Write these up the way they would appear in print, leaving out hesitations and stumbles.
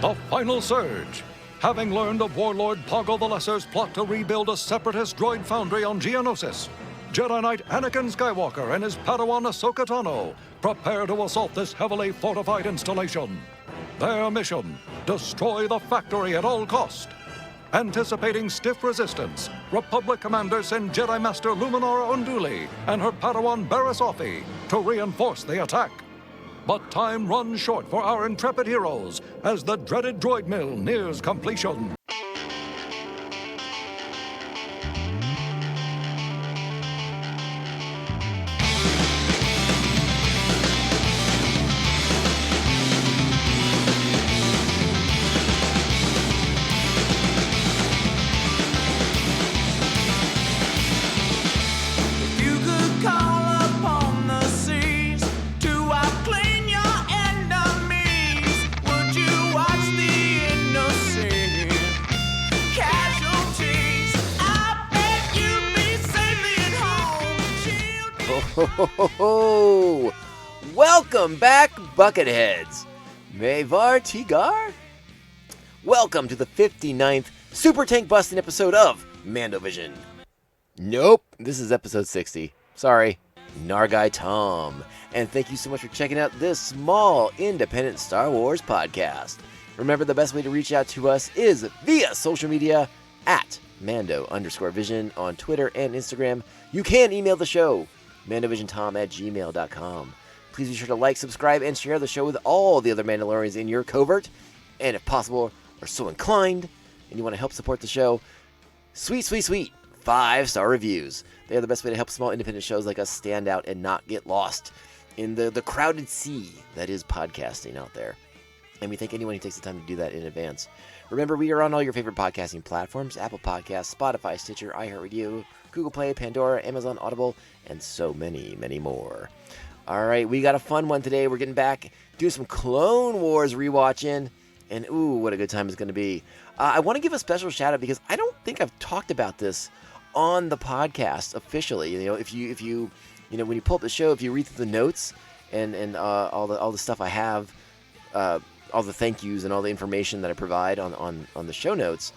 The Final Surge. Having learned of Warlord Poggle the Lesser's plot to rebuild a separatist droid foundry on Geonosis, Jedi Knight Anakin Skywalker and his Padawan Ahsoka Tano prepare to assault this heavily fortified installation. Their mission, destroy the factory at all cost. Anticipating stiff resistance, Republic commanders send Jedi Master Luminara Unduli and her Padawan Barriss Offee to reinforce the attack. But time runs short for our intrepid heroes as the dreaded droid mill nears completion. Ho! Welcome back, Bucketheads! Mevar Tigar? Welcome to the 59th Super Tank Busting episode of Mandovision. Nope, this is episode 60. Sorry, Nargai Tom. And thank you so much for checking out this small, independent Star Wars podcast. Remember, the best way to reach out to us is via social media at Mando_Vision on Twitter and Instagram. You can email the show, mandovisiontom@gmail.com. Please be sure to like, subscribe, and share the show with all the other Mandalorians in your covert. And if possible, are so inclined, and you want to help support the show, sweet 5-star reviews. They are the best way to help small independent shows like us stand out and not get lost in the crowded sea that is podcasting out there. And we thank anyone who takes the time to do that in advance. Remember, we are on all your favorite podcasting platforms: Apple Podcasts, Spotify, Stitcher, iHeartRadio, Google Play, Pandora, Amazon Audible, and so many, many more. All right, we got a fun one today. We're getting back, doing some Clone Wars rewatching, and ooh, what a good time it's going to be. I want to give a special shout out because I don't think I've talked about this on the podcast officially. You know, if you when you pull up the show, if you read through the notes and all the stuff I have, all the thank yous and all the information that I provide on the show notes,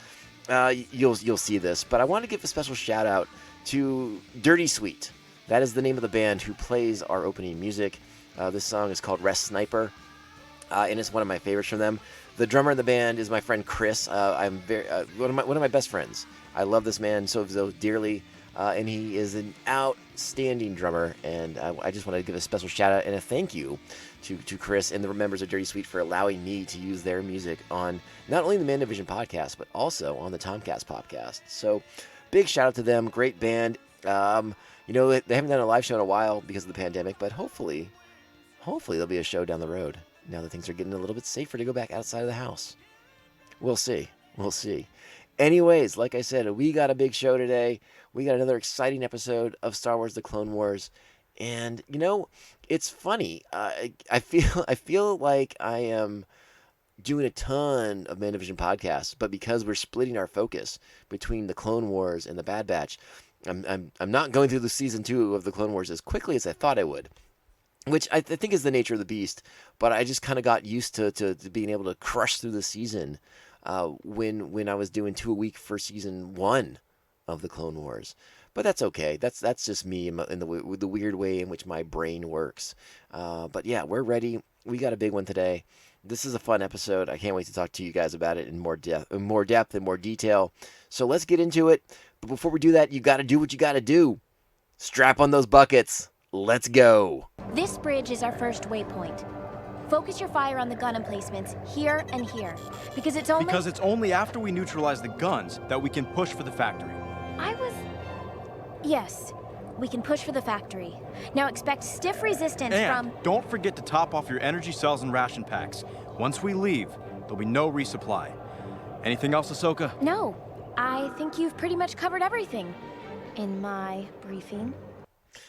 you'll see this. But I want to give a special shout out to Dirty Sweet. That is the name of the band who plays our opening music. This song is called Rest Sniper, and it's one of my favorites from them. The drummer in the band is my friend Chris. I'm very one of my best friends. I love this man so dearly, and he is an outstanding drummer. And I just want to give a special shout out and a thank you to Chris and the members of Dirty Sweet for allowing me to use their music on not only the Mandovision podcast, but also on the Tomcast podcast. So big shout out to them. Great band. They haven't done a live show in a while because of the pandemic, but hopefully there'll be a show down the road now that things are getting a little bit safer to go back outside of the house. We'll see. Anyways, like I said, we got a big show today. We got another exciting episode of Star Wars: The Clone Wars. And, it's funny. I feel like I am doing a ton of Mandovision podcasts, but because we're splitting our focus between the Clone Wars and the Bad Batch, I'm not going through the season 2 of the Clone Wars as quickly as I thought I would, which I think is the nature of the beast. But I just kind of got used to being able to crush through the season when I was doing 2 a week for season 1 of the Clone Wars. But that's okay. That's just me in the weird way in which my brain works. But yeah, we're ready. We got a big one today. This is a fun episode. I can't wait to talk to you guys about it in more depth and more detail. So let's get into it. But before we do that, you got to do what you got to do. Strap on those buckets. Let's go. This bridge is our first waypoint. Focus your fire on the gun emplacements here and here, because it's only after we neutralize the guns that we can push for the factory. Yes, we can push for the factory. Now expect stiff resistance and don't forget to top off your energy cells and ration packs. Once we leave, there'll be no resupply. Anything else, Ahsoka? No, I think you've pretty much covered everything in my briefing.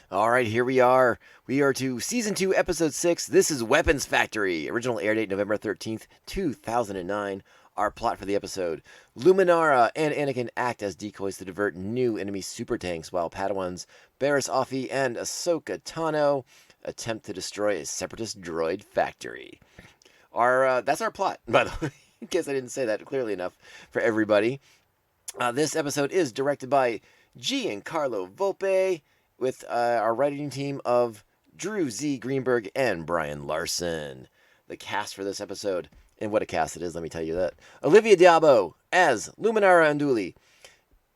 All right, here we are. We are to Season 2, Episode 6. This is Weapons Factory. Original air date November 13th, 2009. Our plot for the episode: Luminara and Anakin act as decoys to divert new enemy super tanks, while Padawans Barriss Offee and Ahsoka Tano attempt to destroy a separatist droid factory. That's our plot, by the way. in case I didn't say that clearly enough for everybody. This episode is directed by Giancarlo Volpe, with our writing team of Drew Z. Greenberg and Brian Larson. The cast for this episode, and what a cast it is, let me tell you that. Olivia Diabo as Luminara Unduli.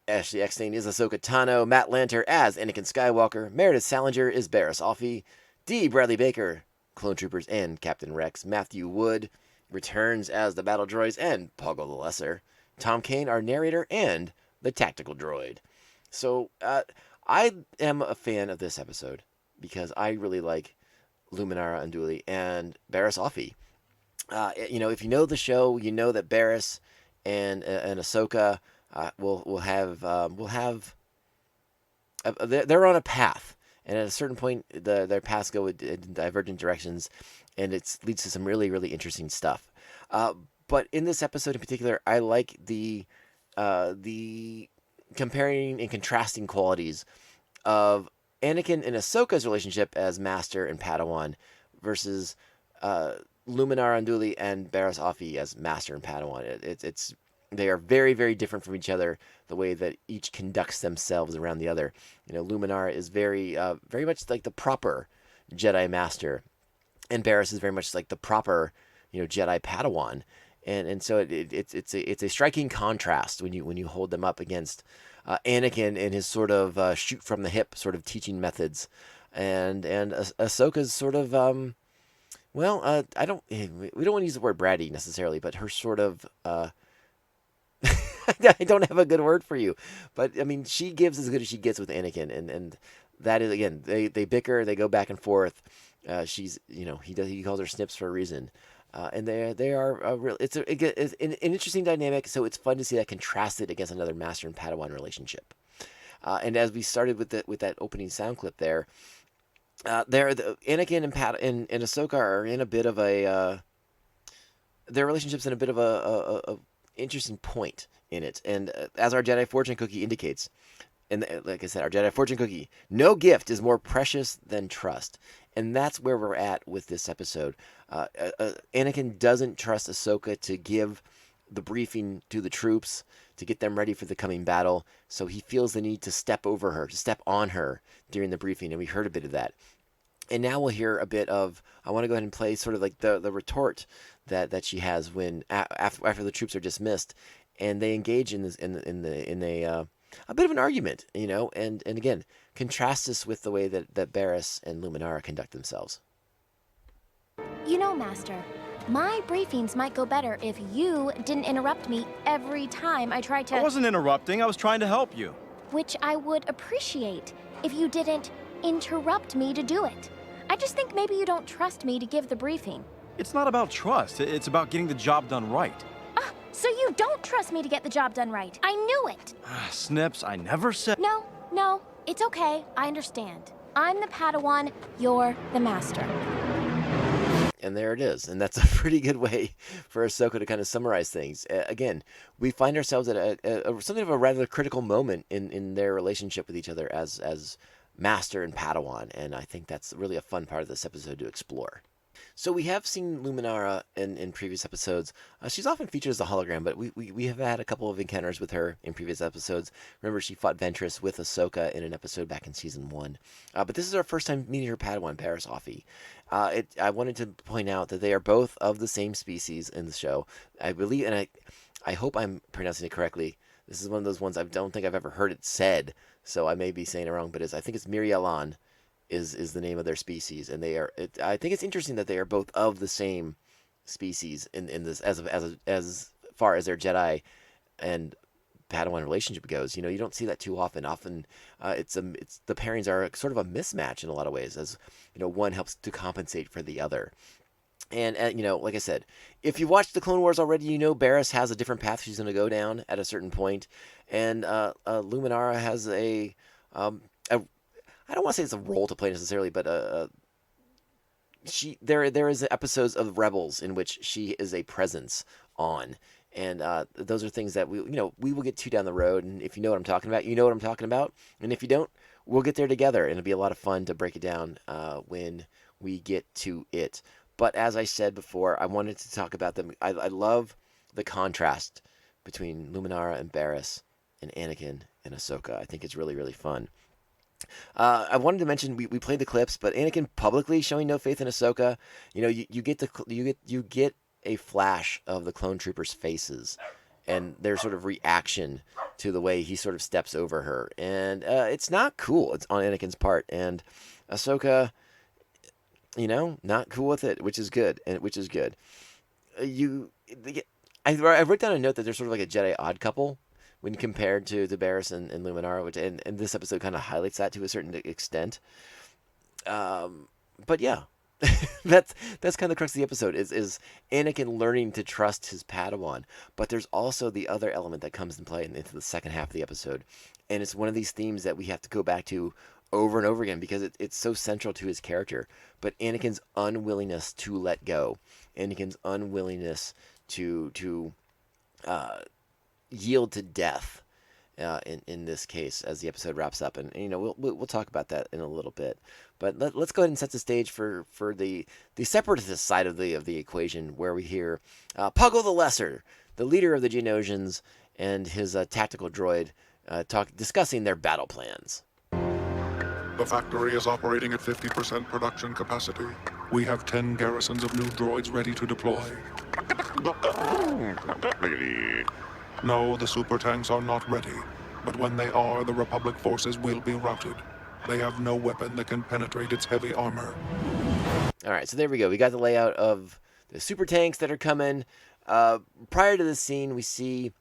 Ashley Eckstein is Ahsoka Tano. Matt Lanter as Anakin Skywalker. Meredith Salinger is Barriss Offee. D. Bradley Baker, Clone Troopers and Captain Rex. Matthew Wood returns as the battle droids and Poggle the Lesser. Tom Kane, our narrator, and the tactical droid. So, I am a fan of this episode because I really like Luminara Unduli and Barriss Offee. If you know the show, you know that Barriss and Ahsoka will have they're on a path, and at a certain point, their paths go in divergent directions, and it leads to some really, really interesting stuff. But in this episode in particular, I like the comparing and contrasting qualities of Anakin and Ahsoka's relationship as Master and Padawan versus Luminara Unduli and Barriss Offee as Master and Padawan. They are very, very different from each other, the way that each conducts themselves around the other. Luminara is very much like the proper Jedi Master, and Barriss is very much like the proper, Jedi Padawan. And so it's a striking contrast when you hold them up against Anakin and his sort of shoot from the hip sort of teaching methods, and Ahsoka's sort of we don't want to use the word bratty necessarily, but her sort of I don't have a good word for you, but I mean she gives as good as she gets with Anakin, and that is, again, they bicker, they go back and forth. He calls her Snips for a reason. And they are real. It's an interesting dynamic. So it's fun to see that contrasted against another Master and Padawan relationship. And as we started with that opening sound clip there, Anakin and Ahsoka are in a bit of a their relationship's in a bit of a interesting point in it. And as our Jedi fortune cookie indicates, and like I said, our Jedi fortune cookie, no gift is more precious than trust. And that's where we're at with this episode. Anakin doesn't trust Ahsoka to give the briefing to the troops, to get them ready for the coming battle. So he feels the need to step over her, to step on her during the briefing. And we heard a bit of that. And now we'll hear a bit of, I want to go ahead and play sort of like the retort that she has when after the troops are dismissed, and they engage in a bit of an argument, and again, contrast this with the way that Barriss and Luminara conduct themselves. Master, my briefings might go better if you didn't interrupt me every time I tried to... I wasn't interrupting, I was trying to help you. Which I would appreciate if you didn't interrupt me to do it. I just think maybe you don't trust me to give the briefing. It's not about trust, it's about getting the job done right. So you don't trust me to get the job done right. I knew it. Snips, I never said... No, it's okay. I understand. I'm the Padawan, you're the Master. And there it is. And that's a pretty good way for Ahsoka to kind of summarize things. Again, we find ourselves at something of a rather critical moment in their relationship with each other as Master and Padawan. And I think that's really a fun part of this episode to explore. So we have seen Luminara in previous episodes. She's often featured as a hologram, but we have had a couple of encounters with her in previous episodes. Remember, she fought Ventress with Ahsoka in an episode back in Season 1. But this is our first time meeting her Padawan, Barriss Offee. I wanted to point out that they are both of the same species in the show. I believe, and I hope I'm pronouncing it correctly. This is one of those ones I don't think I've ever heard it said, so I may be saying it wrong, but I think it's Mirialan is the name of their species, and I think it's interesting that they are both of the same species in this as far as their Jedi and Padawan relationship goes. You don't see that too often. Often, it's the pairings are sort of a mismatch in a lot of ways, as one helps to compensate for the other. And like I said, if you've watched the Clone Wars already, Barriss has a different path she's going to go down at a certain point, and Luminara has I don't want to say it's a role to play necessarily, but there is episodes of Rebels in which she is a presence on, and those are things that we will get to down the road. And if you know what I'm talking about, you know what I'm talking about, and if you don't, we'll get there together, and it'll be a lot of fun to break it down when we get to it. But as I said before, I wanted to talk about them. I love the contrast between Luminara and Barriss and Anakin and Ahsoka. I think it's really, really fun. I wanted to mention we played the clips, but Anakin publicly showing no faith in Ahsoka. You know, you get a flash of the clone troopers' faces and their sort of reaction to the way he sort of steps over her, and it's not cool. It's on Anakin's part, and Ahsoka, not cool with it, which is good, I wrote down a note that they're sort of like a Jedi odd couple when compared to Barriss and Luminara, which and this episode kind of highlights that to a certain extent. But yeah, that's kind of the crux of the episode is Anakin learning to trust his Padawan. But there's also the other element that comes in play into the second half of the episode, and it's one of these themes that we have to go back to over and over again because it's so central to his character. But Anakin's unwillingness to let go, Anakin's unwillingness to yield to death in this case as the episode wraps up, and we'll talk about that in a little bit. But let's go ahead and set the stage for the separatist side of the equation, where we hear Puggle the Lesser, the leader of the Geonosians, and his tactical droid discussing their battle plans. The factory is operating at 50% production capacity. We have 10 garrisons of new droids ready to deploy. No, the super tanks are not ready, but when they are, the Republic forces will be routed. They have no weapon that can penetrate its heavy armor. All right, so there we go. We got the layout of the super tanks that are coming. Prior to this scene, we see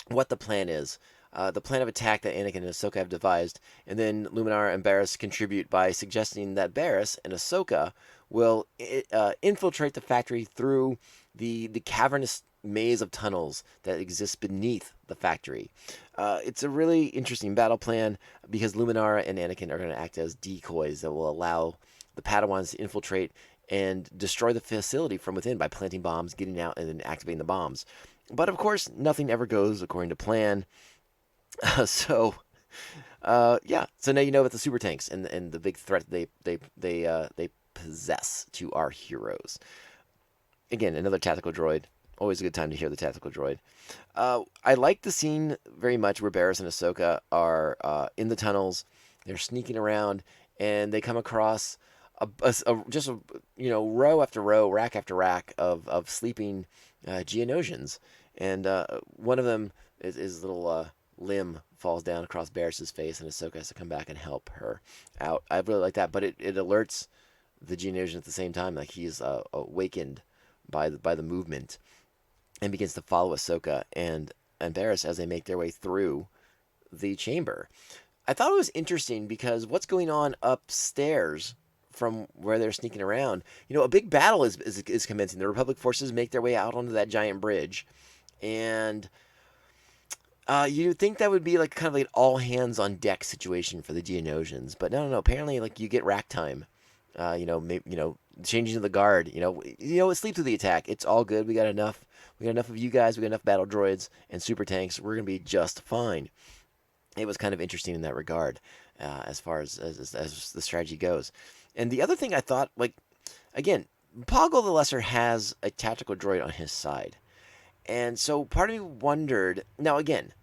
what the plan is. The plan of attack that Anakin and Ahsoka have devised, and then Luminara and Barriss contribute by suggesting that Barriss and Ahsoka will infiltrate the factory through the cavernous maze of tunnels that exists beneath the factory. It's a really interesting battle plan because Luminara and Anakin are going to act as decoys that will allow the Padawans to infiltrate and destroy the facility from within by planting bombs, getting out, and then activating the bombs. But of course, nothing ever goes according to plan. So now you know about the super tanks and the big threat they possess to our heroes. Again, another tactical droid. Always a good time to hear the tactical droid. I like the scene very much where Barriss and Ahsoka are in the tunnels. They're sneaking around, and they come across row after row, rack after rack of sleeping Geonosians, and one of them is little limb falls down across Barriss's face, and Ahsoka has to come back and help her out. I really like that, but it alerts the Geonosian at the same time, like he's awakened by the movement, and begins to follow Ahsoka and Barriss as they make their way through the chamber. I thought it was interesting because what's going on upstairs from where they're sneaking around, a big battle is commencing. The Republic forces make their way out onto that giant bridge, and you'd think that would be like kind of like an all hands on deck situation for the Geonosians, but no. Apparently, like you get rack time. Changing to the guard. Sleep through the attack. It's all good. We got enough of you guys. We got enough battle droids and super tanks. We're gonna be just fine. It was kind of interesting in that regard, as far as the strategy goes. And the other thing I thought, again, Poggle the Lesser has a tactical droid on his side, and so part of me wondered. Now again,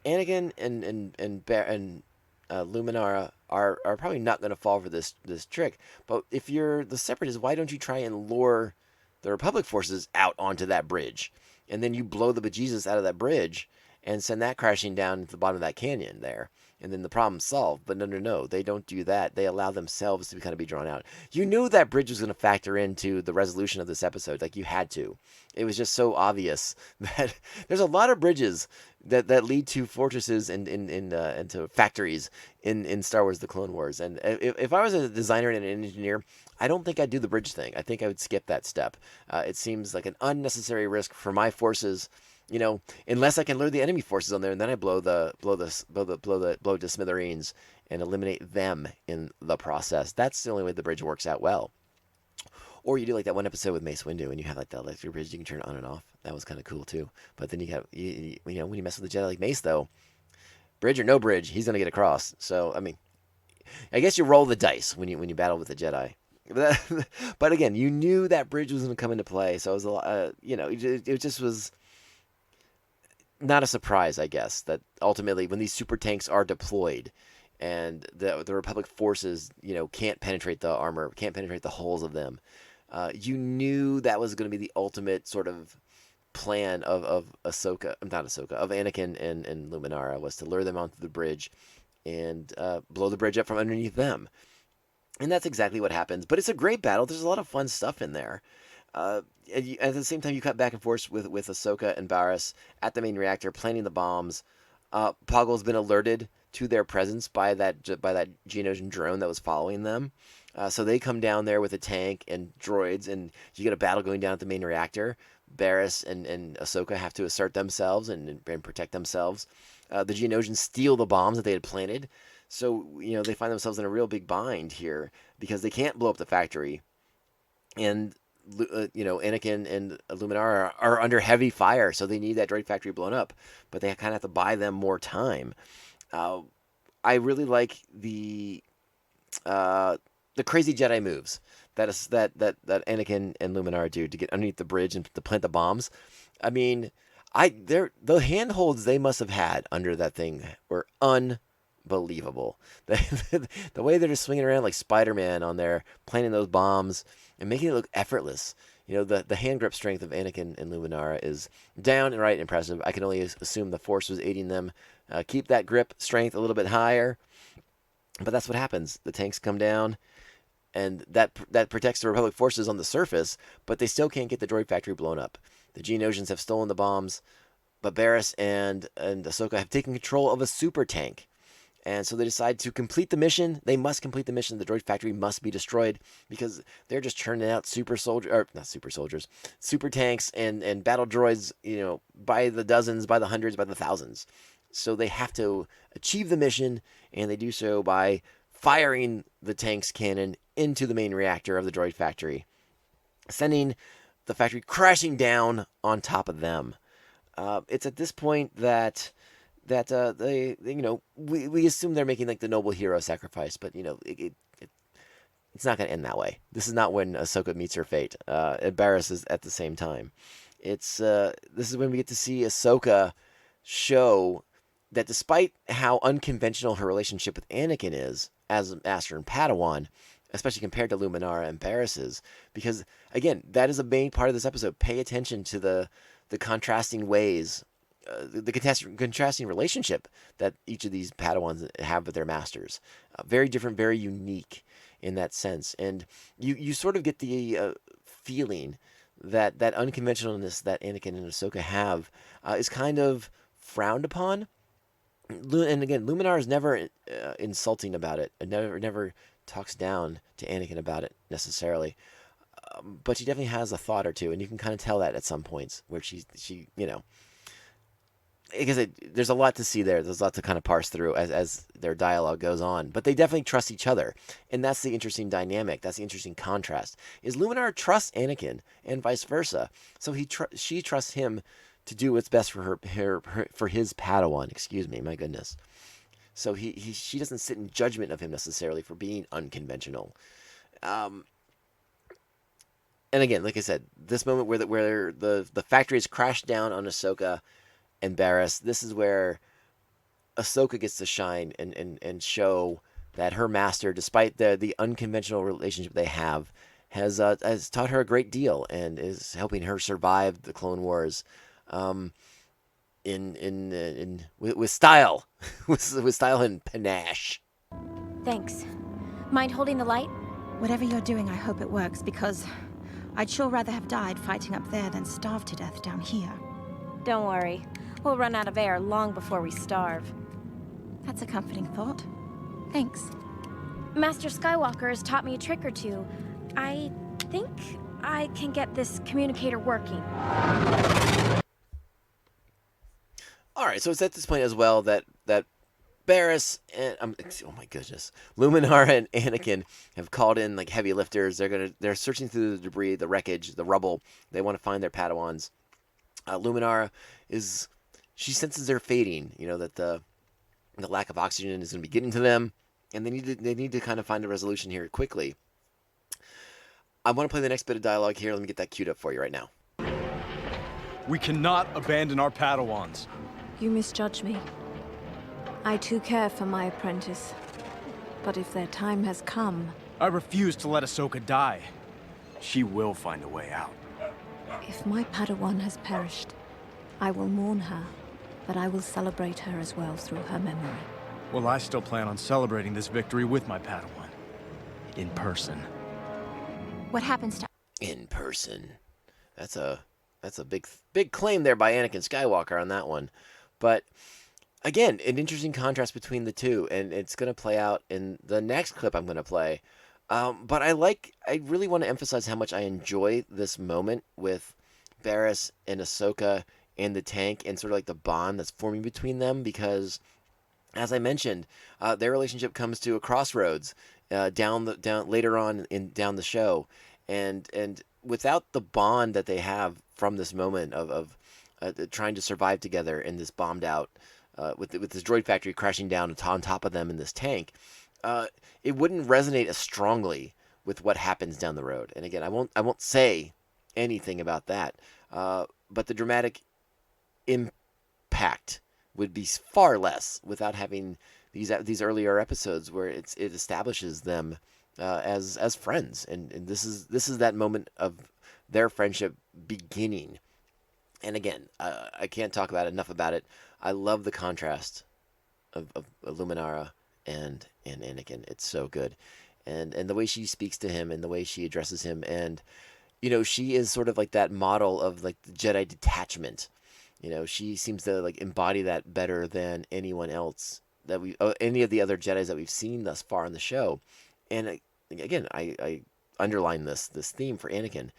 Anakin and Luminara are probably not going to fall for this trick. But if you're the Separatists, why don't you try and lure the Republic forces out onto that bridge, and then you blow the bejesus out of that bridge and send that crashing down to the bottom of that canyon there, and then the problem's solved. But no, they don't do that. They allow themselves to kind of be drawn out. You knew that bridge was going to factor into the resolution of this episode. Like, you had to. It was just so obvious that there's a lot of bridges that lead to fortresses and to factories in Star Wars: The Clone Wars. And if I was a designer and an engineer, I don't think I'd do the bridge thing. I think I would skip that step. It seems like an unnecessary risk for my forces. Unless I can lure the enemy forces on there, and then I blow to smithereens and eliminate them in the process. That's the only way the bridge works out well. Or you do like that one episode with Mace Windu, and you have like the electric bridge you can turn on and off. That was kind of cool too. But then when you mess with the Jedi like Mace, though, bridge or no bridge, he's gonna get across. So I guess you roll the dice when you battle with the Jedi. But again, you knew that bridge was going to come into play, so it was a lot. It just was not a surprise, I guess, that ultimately when these super tanks are deployed and the Republic forces, can't penetrate the armor, can't penetrate the hulls of them, you knew that was going to be the ultimate sort of plan of Ahsoka, not Ahsoka, of Anakin and Luminara, was to lure them onto the bridge and blow the bridge up from underneath them. And that's exactly what happens. But it's a great battle. There's a lot of fun stuff in there. At the same time, you cut back and forth with Ahsoka and Barriss at the main reactor, planting the bombs. Poggle's been alerted to their presence by that Geonosian drone that was following them. So they come down there with a tank and droids, and you get a battle going down at the main reactor. Barriss and Ahsoka have to assert themselves and protect themselves. The Geonosians steal the bombs that they had planted. So, they find themselves in a real big bind here because they can't blow up the factory. And, Anakin and Luminara are under heavy fire, so they need that droid factory blown up. But they kind of have to buy them more time. I really like the crazy Jedi moves that Anakin and Luminara do to get underneath the bridge and to plant the bombs. I mean, the handholds they must have had under that thing were unbelievable. The way they're just swinging around like Spider-Man on there, planting those bombs and making it look effortless. The hand grip strength of Anakin and Luminara is downright impressive. I can only assume the Force was aiding them keep that grip strength a little bit higher. But that's what happens. The tanks come down, and that protects the Republic forces on the surface, but they still can't get the droid factory blown up. The Geonosians have stolen the bombs, but Barriss and Ahsoka have taken control of a super tank. And so they decide to complete the mission. They must complete the mission. The droid factory must be destroyed because they're just churning out super tanks and battle droids, by the dozens, by the hundreds, by the thousands. So they have to achieve the mission, and they do so by firing the tank's cannon into the main reactor of the droid factory, sending the factory crashing down on top of them. It's at this point that they we assume they're making like the noble hero sacrifice, but it's not going to end that way. This is not when Ahsoka meets her fate. Barriss is at the same time. This is when we get to see Ahsoka show that despite how unconventional her relationship with Anakin is as Master and Padawan, especially compared to Luminara and Barriss's, because again, that is a main part of this episode. Pay attention to the contrasting ways. The contrasting relationship that each of these Padawans have with their masters. Very different, very unique in that sense. And you sort of get the feeling that unconventionalness that Anakin and Ahsoka have is kind of frowned upon. And again, Luminara is never insulting about it. Never talks down to Anakin about it necessarily. But she definitely has a thought or two, and you can kind of tell that at some points where she because there's a lot to see there. There's a lot to kind of parse through as their dialogue goes on. But they definitely trust each other. And that's the interesting dynamic. That's the interesting contrast. Is Luminara trusts Anakin and vice versa. So she trusts him to do what's best for for his Padawan. Excuse me, my goodness. So she doesn't sit in judgment of him necessarily for being unconventional. And again, like I said, this moment where the factory has crashed down on Ahsoka and Barriss, this is where Ahsoka gets to shine and show that her master, despite the unconventional relationship they have, has taught her a great deal and is helping her survive the Clone Wars, with style, with style and panache. Thanks. Mind holding the light? Whatever you're doing, I hope it works, because I'd sure rather have died fighting up there than starve to death down here. Don't worry. We'll run out of air long before we starve. That's a comforting thought. Thanks. Master Skywalker has taught me a trick or two. I think I can get this communicator working. All right, so it's at this point as well that Barriss and oh my goodness, Luminara and Anakin have called in like heavy lifters. They're searching through the debris, the wreckage, the rubble. They want to find their Padawans. Luminara she senses they're fading. That the lack of oxygen is going to be getting to them, and they need to kind of find a resolution here quickly. I want to play the next bit of dialogue here. Let me get that queued up for you right now. We cannot abandon our Padawans. You misjudge me. I too care for my apprentice. But if their time has come... I refuse to let Ahsoka die. She will find a way out. If my Padawan has perished, I will mourn her, but I will celebrate her as well through her memory. Well, I still plan on celebrating this victory with my Padawan. In person. What happens to... In person. That's a big claim there by Anakin Skywalker on that one. But again, an interesting contrast between the two, and it's going to play out in the next clip I'm going to play. But I really want to emphasize how much I enjoy this moment with Barriss and Ahsoka and the tank, and sort of like the bond that's forming between them, because, as I mentioned, their relationship comes to a crossroads down later on down the show, and without the bond that they have from this moment of trying to survive together in this bombed out with this droid factory crashing down on top of them in this tank, it wouldn't resonate as strongly with what happens down the road. And again, I won't say anything about that, but the dramatic impact would be far less without having these earlier episodes where it establishes them as friends, and this is that moment of their friendship beginning. And again, I can't talk enough about it. I love the contrast of Luminara and Anakin. It's so good, and the way she speaks to him and the way she addresses him, and she is sort of like that model of like the Jedi detachment. She seems to like embody that better than anyone else that any of the other Jedis that we've seen thus far in the show. And again, I underline this theme for Anakin.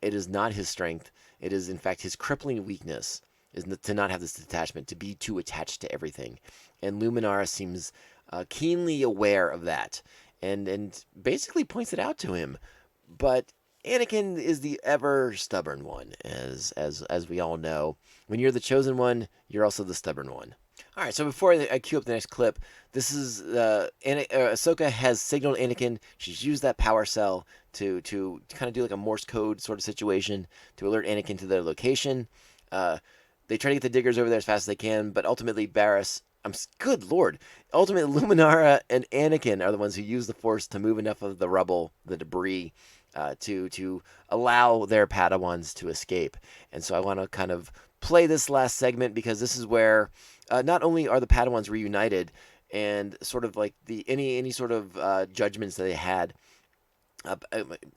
It is not his strength. It is, in fact, his crippling weakness is to not have this detachment, to be too attached to everything. And Luminara seems keenly aware of that, and basically points it out to him. But Anakin is the ever stubborn one, as we all know. When you're the chosen one, you're also the stubborn one. All right, so before I cue up the next clip, this is Ahsoka has signaled Anakin. She's used that power cell to kind of do like a Morse code sort of situation to alert Anakin to their location. They try to get the diggers over there as fast as they can, but ultimately Barriss, good lord, ultimately Luminara and Anakin are the ones who use the Force to move enough of the rubble, the debris, to allow their Padawans to escape. And so I want to kind of play this last segment, because this is where not only are the Padawans reunited, and sort of like any sort of judgments that they had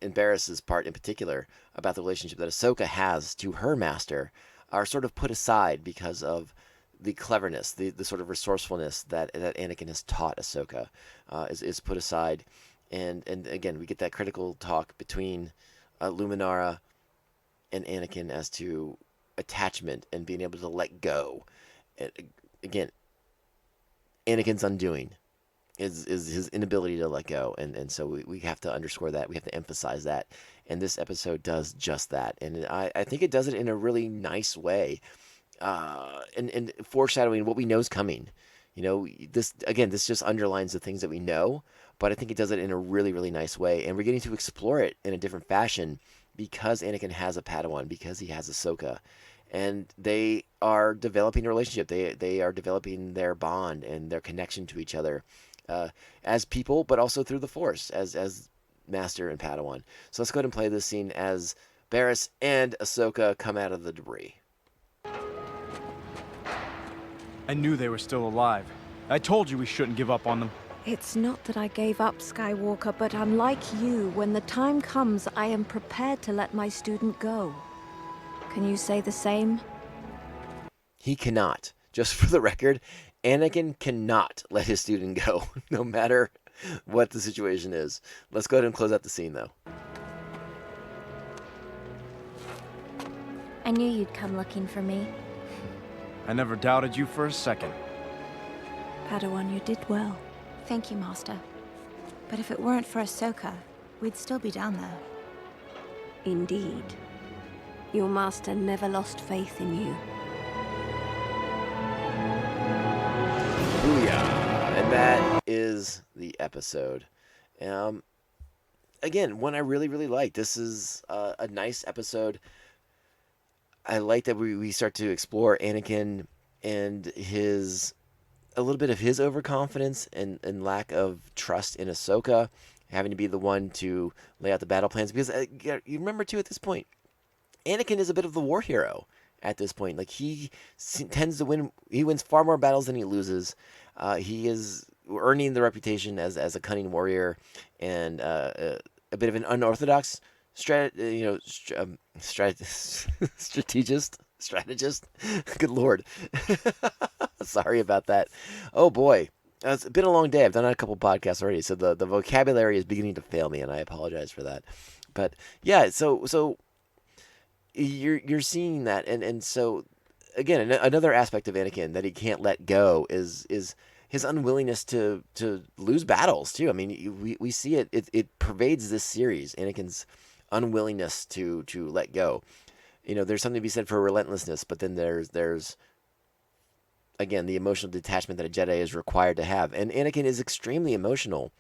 in Barriss's part in particular about the relationship that Ahsoka has to her master are sort of put aside because of the cleverness, the sort of resourcefulness that Anakin has taught Ahsoka is put aside. And again, we get that critical talk between Luminara and Anakin as to attachment and being able to let go. And again, Anakin's undoing is his inability to let go, and so we have to underscore that. We have to emphasize that, and this episode does just that. And I think it does it in a really nice way, and foreshadowing what we know is coming. This just underlines the things that we know, but I think it does it in a really, really nice way, and we're getting to explore it in a different fashion because Anakin has a Padawan, because he has Ahsoka, and they are developing a relationship. They are developing their bond and their connection to each other as people, but also through the Force as Master and Padawan. So let's go ahead and play this scene as Barriss and Ahsoka come out of the debris. I knew they were still alive. I told you we shouldn't give up on them. It's not that I gave up, Skywalker, but unlike you, when the time comes, I am prepared to let my student go. Can you say the same? He cannot. Just for the record, Anakin cannot let his student go, no matter what the situation is. Let's go ahead and close out the scene, though. I knew you'd come looking for me. I never doubted you for a second. Padawan, you did well. Thank you, Master. But if it weren't for Ahsoka, we'd still be down there. Indeed. Your master never lost faith in you. Booyah! And that is the episode. again, one I really, really like. This is a nice episode. I like that we start to explore Anakin and a little bit of his overconfidence and lack of trust in Ahsoka, having to be the one to lay out the battle plans. Because you remember, too, at this point, Anakin is a bit of the war hero at this point. Like, he tends to win. He wins far more battles than he loses. He is earning the reputation as a cunning warrior and a bit of an unorthodox strategist. Good Lord. Sorry about that. Oh boy. It's been a long day. I've done a couple podcasts already, so the vocabulary is beginning to fail me, and I apologize for that. But yeah, so you're seeing that, and so again, another aspect of Anakin that he can't let go is his unwillingness to lose battles too. I mean, we see it pervades this series. Anakin's unwillingness to let go. You know, there's something to be said for relentlessness, but then there's again the emotional detachment that a Jedi is required to have. And Anakin is extremely emotional.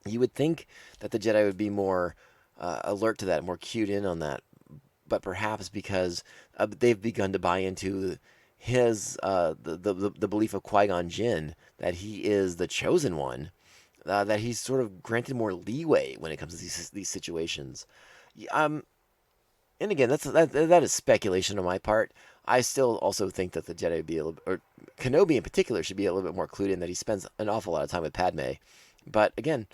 You would think that the Jedi would be more alert to that, more cued in on that, but perhaps because they've begun to buy into his the belief of Qui-Gon Jinn that he is the chosen one, that he's sort of granted more leeway when it comes to these situations. And again, that is speculation on my part. I still also think that the Jedi would be or Kenobi in particular should be a little bit more clued in, that he spends an awful lot of time with Padme. But again,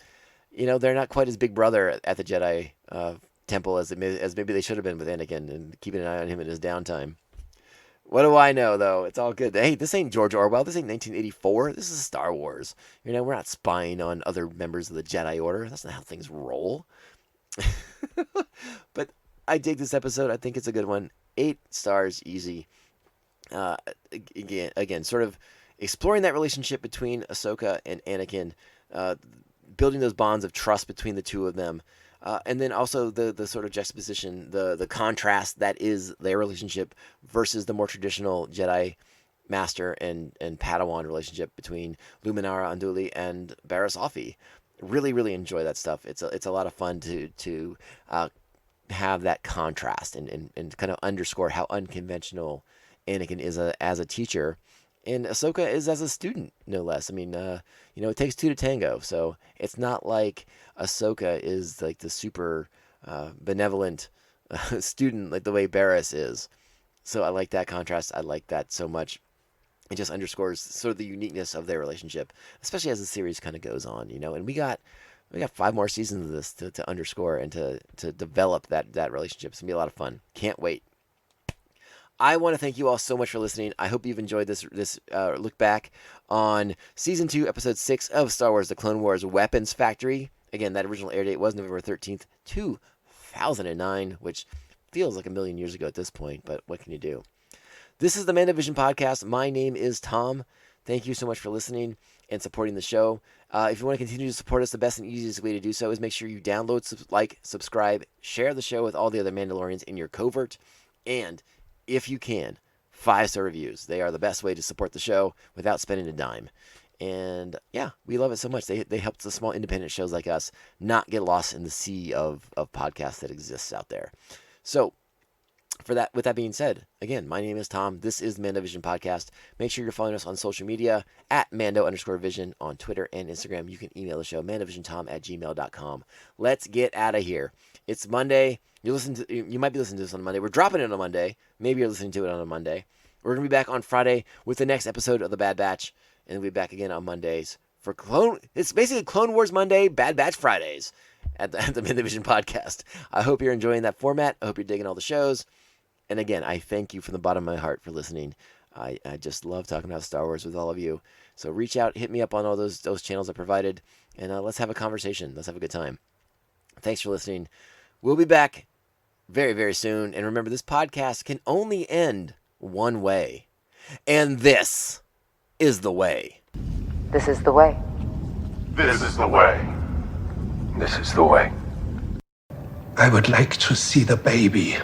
you know, they're not quite as big brother at the Jedi temple as maybe they should have been with Anakin, and keeping an eye on him in his downtime. What do I know, though? It's all good. Hey, this ain't George Orwell. This ain't 1984. This is Star Wars. You know, we're not spying on other members of the Jedi Order. That's not how things roll. But I dig this episode. I think it's a good one. 8 stars, easy. Again, sort of exploring that relationship between Ahsoka and Anakin, building those bonds of trust between the two of them, and then also the sort of juxtaposition, the contrast that is their relationship versus the more traditional Jedi Master and Padawan relationship between Luminara Unduli and Barriss Offee. Really, really enjoy that stuff. It's a lot of fun to have that contrast and kind of underscore how unconventional Anakin is as a teacher, and Ahsoka is as a student, no less. I mean, it takes two to tango, so it's not like Ahsoka is like the super benevolent student like the way Barriss is. So I like that contrast. I like that so much. It just underscores sort of the uniqueness of their relationship, especially as the series kind of goes on, and we got 5 more seasons of this to underscore and to develop that relationship. It's going to be a lot of fun. Can't wait. I want to thank you all so much for listening. I hope you've enjoyed this look back on Season 2, Episode 6 of Star Wars The Clone Wars Weapons Factory. Again, that original air date was November 13th, 2009, which feels like a million years ago at this point, but what can you do? This is the Mandovision Podcast. My name is Tom. Thank you so much for listening and supporting the show. If you want to continue to support us, the best and easiest way to do so is make sure you download, subscribe, share the show with all the other Mandalorians in your covert, and if you can, 5-star reviews. They are the best way to support the show without spending a dime. And yeah, we love it so much. They help the small independent shows like us not get lost in the sea of podcasts that exists out there. So with that being said, again, my name is Tom. This is the Mandovision Podcast. Make sure you're following us on social media at Mando_Vision on Twitter and Instagram. You can email the show, mandovisiontom@gmail.com. Let's get out of here. It's Monday. You might be listening to this on Monday. We're dropping it on Monday. Maybe you're listening to it on a Monday. We're going to be back on Friday with the next episode of The Bad Batch. And we'll be back again on Mondays for It's basically Clone Wars Monday, Bad Batch Fridays at the Mandovision Podcast. I hope you're enjoying that format. I hope you're digging all the shows. And again, I thank you from the bottom of my heart for listening. I just love talking about Star Wars with all of you. So reach out, hit me up on all those channels I provided, and let's have a conversation. Let's have a good time. Thanks for listening. We'll be back very, very soon. And remember, this podcast can only end one way. And this is the way. This is the way. This is the way. This is the way. I would like to see the baby.